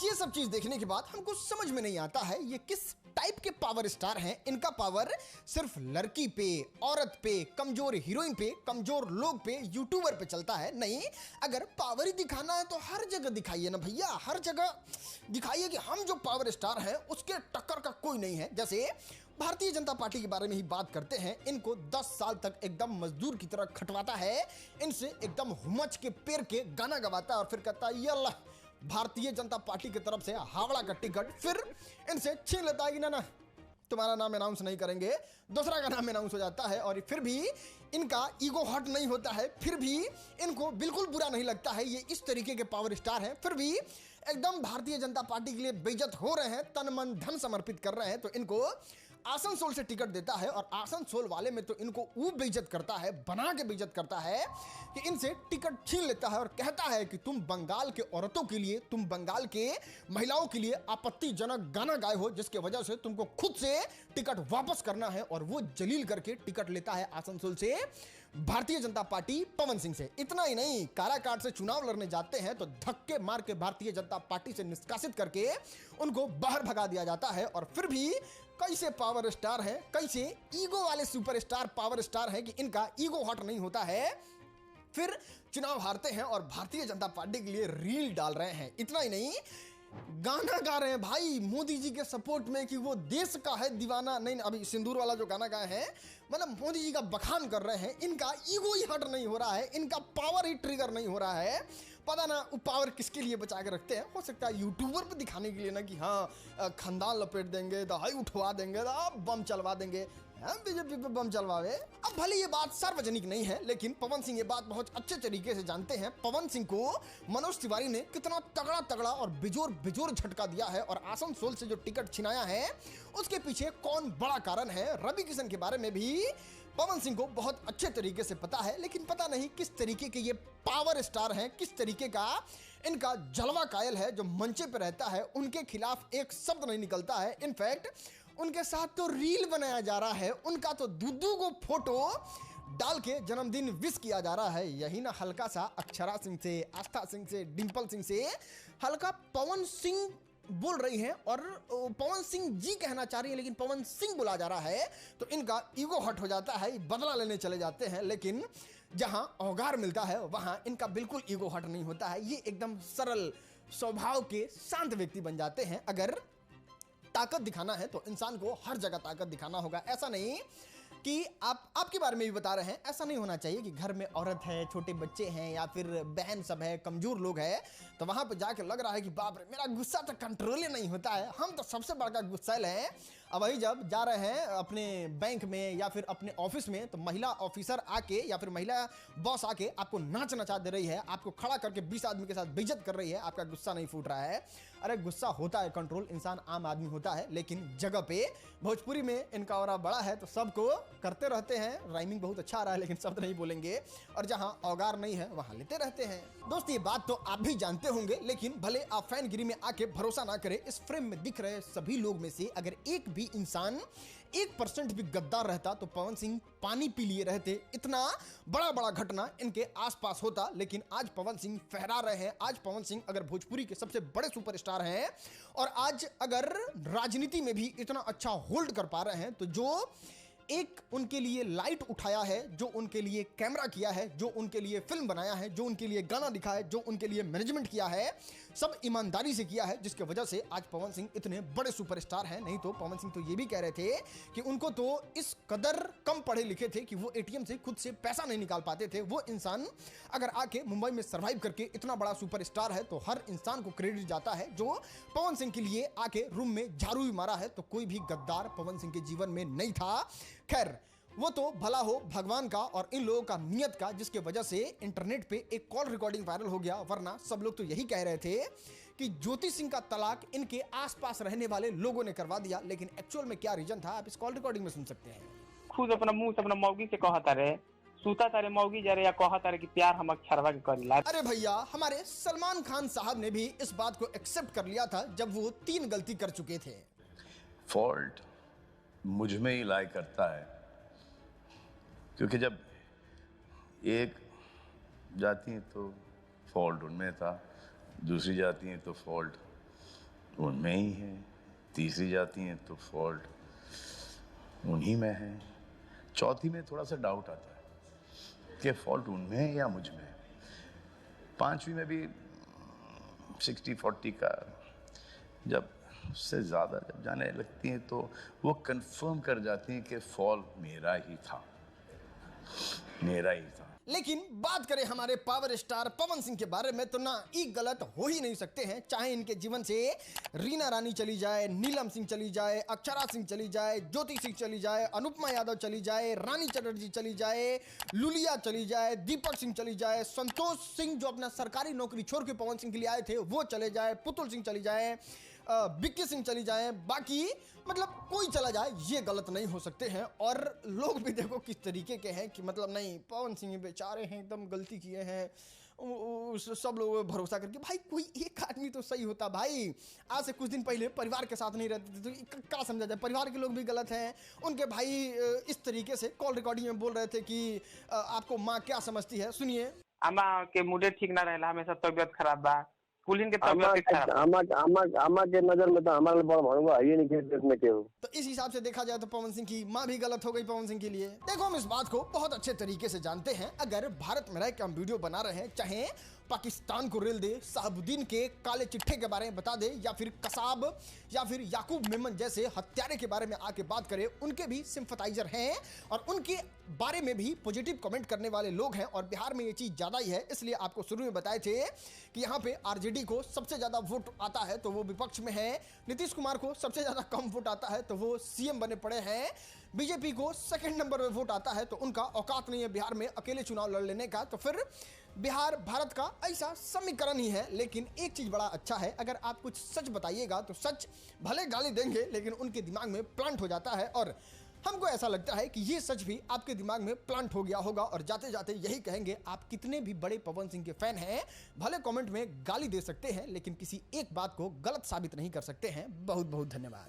ये सब चीज देखने के बाद हमको समझ में नहीं आता है ये किस टाइप के पावर स्टार हैं। इनका पावर सिर्फ लड़की पे, औरत पे, कमजोर हीरोइन पे, कमजोर लोग पे, यूट्यूबर पे चलता है। नहीं, अगर पावर ही दिखाना है तो हर जगह दिखाइए ना भैया, हर जगह दिखाइए कि हम जो पावर स्टार हैं उसके टक्कर का कोई नहीं है। जैसे भारतीय जनता पार्टी के बारे में ही बात करते हैं। इनको 10 साल तक एकदम मजदूर की तरह खटवाता है, इनसे एकदम हुमच के पेड़ के गाना गवाता है और फिर कहता है यल्ला भारतीय जनता पार्टी की तरफ से हावड़ा का टिकट, फिर इनसे छीन लेता है कि ना तुम्हारा नाम अनाउंस नहीं करेंगे, दूसरा का नाम अनाउंस हो जाता है। और फिर भी इनका ईगो हर्ट नहीं होता है, फिर भी इनको बिल्कुल बुरा नहीं लगता है। ये इस तरीके के पावर स्टार हैं, फिर भी एकदम भारतीय जनता पार्टी के लिए बेइज्जत हो रहे हैं, तन मन धन समर्पित कर रहे हैं। तो इनको आसनसोल से टिकट देता है और आसनसोल वाले में तो इनको वो बेइज्जत करता है, बना के बेइज्जत करता है कि इनसे टिकट छीन लेता है और कहता है कि तुम बंगाल के औरतों के लिए, तुम बंगाल के महिलाओं के लिए आपत्तिजनक गाना गाए हो, जिसके वजह से तुमको खुद से टिकट वापस करना है। और वो जलील करके टिकट लेता है आसनसोल से भारतीय जनता पार्टी पवन सिंह से। इतना ही नहीं, काराकाट से चुनाव लड़ने जाते हैं तो धक्के मार के भारतीय जनता पार्टी से निष्कासित करके उनको बाहर भगा दिया जाता है। और फिर भी कैसे पावर स्टार हैं, कैसे ईगो वाले सुपरस्टार पावर स्टार हैं कि इनका ईगो हट नहीं होता है। फिर चुनाव हारते हैं और भारतीय जनता पार्टी के लिए रील डाल रहे हैं। इतना ही नहीं, गाना गा रहे हैं भाई मोदी जी के सपोर्ट में कि वो देश का है दीवाना। नहीं, अभी सिंदूर वाला जो गाना गाए हैं, मतलब मोदी जी का बखान कर रहे हैं। इनका ईगो ही हट नहीं हो रहा है, इनका पावर ही ट्रिगर नहीं हो रहा है। पता ना वो पावर किसके लिए बचा के रखते हैं। हो सकता है यूट्यूबर पे दिखाने के लिए ना कि हाँ खानदान लपेट देंगे, दहाई उठवा देंगे, बम चलवा देंगे, बीजेपी पे बम चलवावे। अब भले ये बात सार्वजनिक नहीं है, लेकिन पवन सिंह ये बात बहुत अच्छे तरीके से जानते हैं। पवन सिंह को मनोज तिवारी ने कितना तगड़ा तगड़ा और बिजोर बिजोर झटका दिया है और आसनसोल से जो टिकट छिनाया है उसके पीछे कौन बड़ा कारण है। रवि किशन के बारे में भी पवन सिंह को बहुत अच्छे तरीके से पता है, लेकिन पता नहीं किस तरीके के ये पावर स्टार हैं, किस तरीके का इनका जलवा कायल है। जो मंचे पे रहता है उनके खिलाफ एक शब्द नहीं निकलता है। इनफैक्ट उनके साथ तो रील बनाया जा रहा है, उनका तो दूधू को फोटो डाल के जन्मदिन विश किया जा रहा है। यही ना हल्का सा अक्षरा सिंह से, आस्था सिंह से, डिंपल सिंह से हल्का पवन सिंह बोल रही हैं और पवन सिंह जी कहना चाह रही है, लेकिन पवन सिंह बोला जा रहा है तो इनका ईगो हट हो जाता है, बदला लेने चले जाते हैं। लेकिन जहां औगार मिलता है वहां इनका बिल्कुल ईगो हट नहीं होता है। ये एकदम सरल स्वभाव के शांत व्यक्ति बन जाते हैं। अगर ताकत दिखाना है तो इंसान को हर जगह ताकत दिखाना होगा। ऐसा नहीं कि आपके बारे में भी बता रहे हैं, ऐसा नहीं होना चाहिए कि घर में औरत है, छोटे बच्चे हैं या फिर बहन सब है, कमजोर लोग हैं, तो वहां पे जाके लग रहा है कि बाप रे मेरा गुस्सा तो कंट्रोल ही नहीं होता है, हम तो सबसे बड़ा गुस्सैल हैं। अब वही जब जा रहे हैं अपने बैंक में या फिर अपने ऑफिस में तो महिला ऑफिसर आके या फिर महिला बॉस आके आपको नाच नचा दे रही है, आपको खड़ा करके 20 आदमी के साथ बेइज्जत कर रही है, आपका गुस्सा नहीं फूट रहा है। अरे गुस्सा होता है कंट्रोल, इंसान आम आदमी होता है, लेकिन जगह पे भोजपुरी में इनका और बड़ा है तो सबको करते रहते हैं। राइमिंग बहुत अच्छा आ रहा है लेकिन शब्द नहीं बोलेंगे, और जहां औगार नहीं है वहां लेते रहते हैं। दोस्त ये बात तो आप भी जानते होंगे, लेकिन भले आप फैनगिरी में आके भरोसा ना करें, इस फ्रेम में दिख रहे सभी लोग में से अगर एक भी इंसान 1% भी गद्दार रहता तो पवन सिंह पानी पी लिए रहते। इतना बड़ा बड़ा घटना इनके आसपास होता, लेकिन आज पवन सिंह फहरा रहे हैं। आज पवन सिंह अगर भोजपुरी के सबसे बड़े सुपरस्टार हैं और आज अगर राजनीति में भी इतना अच्छा होल्ड कर पा रहे हैं, तो जो एक उनके लिए लाइट उठाया है, जो उनके लिए कैमरा किया है, जो उनके लिए फिल्म बनाया है, जो उनके लिए गाना लिखा है, जो उनके लिए मैनेजमेंट किया है, सब ईमानदारी से किया है, जिसके वजह से आज पवन सिंह इतने बड़े सुपरस्टार हैं। नहीं तो पवन सिंह तो ये भी कह रहे थे कि उनको तो इस कदर कम पढ़े लिखे थे कि वो एटीएम से खुद से पैसा नहीं निकाल पाते थे। वो इंसान अगर आके मुंबई में सर्वाइव करके इतना बड़ा सुपरस्टार है तो हर इंसान को क्रेडिट जाता है। जो पवन सिंह के लिए आके रूम में झाड़ू भी मारा है तो कोई भी गद्दार पवन सिंह के जीवन में नहीं था। खैर वो तो भला हो भगवान का और इन लोगों का नियत का, जिसके वजह से इंटरनेट पे एक कॉल रिकॉर्डिंग वायरल हो गया। वरना सब लोग तो यही कह रहे थे कि ज्योति सिंह का तलाक इनके आसपास रहने वाले लोगों ने करवा दिया, लेकिन एक्चुअल में क्या रीजन था आप इस कॉल रिकॉर्डिंग में सुन सकते हैं। खुद अपना मुंह से अपना मौगी से कहता रहे, सूता तारे मौगी जरे या कहता रहे कि प्यार हम अक्षरवा के करी ला। अरे भैया, हमारे सलमान खान साहब ने भी इस बात को एक्सेप्ट कर लिया था जब वो 3 गलती कर चुके थे। फॉल्ट मुझ में ही लाई करता है, क्योंकि जब एक जाती तो फॉल्ट उनमें था, दूसरी जाती है तो फॉल्ट उनमें ही है, तीसरी जाती हैं तो फॉल्ट उन्हीं में है, चौथी में थोड़ा सा डाउट आता है कि फॉल्ट उनमें है या मुझ में है, पांचवी में भी 60-40 का जब उससे ज़्यादा जब जाने लगती हैं तो वो कंफर्म कर जाती हैं कि फॉल्ट मेरा ही था। लेकिन बात करें हमारे पावर स्टार पवन सिंह के बारे में तो ना ये गलत हो ही नहीं सकते हैं। चाहे इनके जीवन से रीना रानी चली जाए, नीलम सिंह चली जाए, अक्षरा सिंह चली जाए, ज्योति सिंह चली जाए, अनुपमा यादव चली जाए, रानी चटर्जी चली जाए, लुलिया चली जाए, दीपक सिंह चली जाए, संतोष सिंह जो अपना सरकारी नौकरी छोड़ के पवन सिंह के लिए आए थे वो चले जाए, पुतुल सिंह चली जाए, विक्की सिंह चली जाए, बाकी मतलब कोई चला जाए ये गलत नहीं हो सकते हैं। और लोग भी देखो किस तरीके के हैं कि मतलब नहीं पवन सिंह बेचारे हैं, एकदम गलती किए हैं, सब लोग भरोसा करके। भाई कोई एक आदमी तो सही होता भाई। आज से कुछ दिन पहले परिवार के साथ नहीं रहते थे तो क्या समझा जाए, परिवार के लोग भी गलत हैं। उनके भाई इस तरीके से कॉल रिकॉर्डिंग में बोल रहे थे कि आपको माँ क्या समझती है, सुनिए। अम्मा के मुझे ठीक ना रहेला, हमेशा तबियत खराब बा, कुलीन के तबियत खराब। आमा के नजर में तो हमारे बड़ भड़वा है नहीं के देश में केहू। तो इस हिसाब से देखा जाए तो पवन सिंह की माँ भी गलत हो गई पवन सिंह के लिए। देखो हम इस बात को बहुत अच्छे तरीके से जानते हैं। अगर भारत में रह के हम वीडियो बना रहे हैं, चाहे पाकिस्तान को रेल दे, साहबुद्दीन के काले चिट्ठे के बारे में बता दे, या फिर कसाब या फिर याकूब मेमन जैसे हत्यारे के बारे में आके बात करें, उनके भी सिंपथाइजर हैं और उनके बारे में भी पॉजिटिव कमेंट करने वाले लोग हैं। और बिहार में ये चीज ज्यादा ही है, इसलिए आपको शुरू में बताए थे कि यहाँ पे आरजेडी को सबसे ज्यादा वोट आता है तो वो विपक्ष में है, नीतीश कुमार को सबसे ज्यादा कम वोट आता है तो वो सीएम बने पड़े हैं, बीजेपी को सेकंड नंबर में वोट आता है तो उनका औकात नहीं है बिहार में अकेले चुनाव लड़ लेने का। तो फिर बिहार भारत का ऐसा समीकरण ही है। लेकिन एक चीज बड़ा अच्छा है, अगर आप कुछ सच बताइएगा तो सच भले गाली देंगे लेकिन उनके दिमाग में प्लांट हो जाता है। और हमको ऐसा लगता है कि ये सच भी आपके दिमाग में प्लांट हो गया होगा और जाते जाते यही कहेंगे। आप कितने भी बड़े पवन सिंह के फैन हैं, भले कमेंट में गाली दे सकते हैं लेकिन किसी एक बात को गलत साबित नहीं कर सकते हैं। बहुत बहुत धन्यवाद।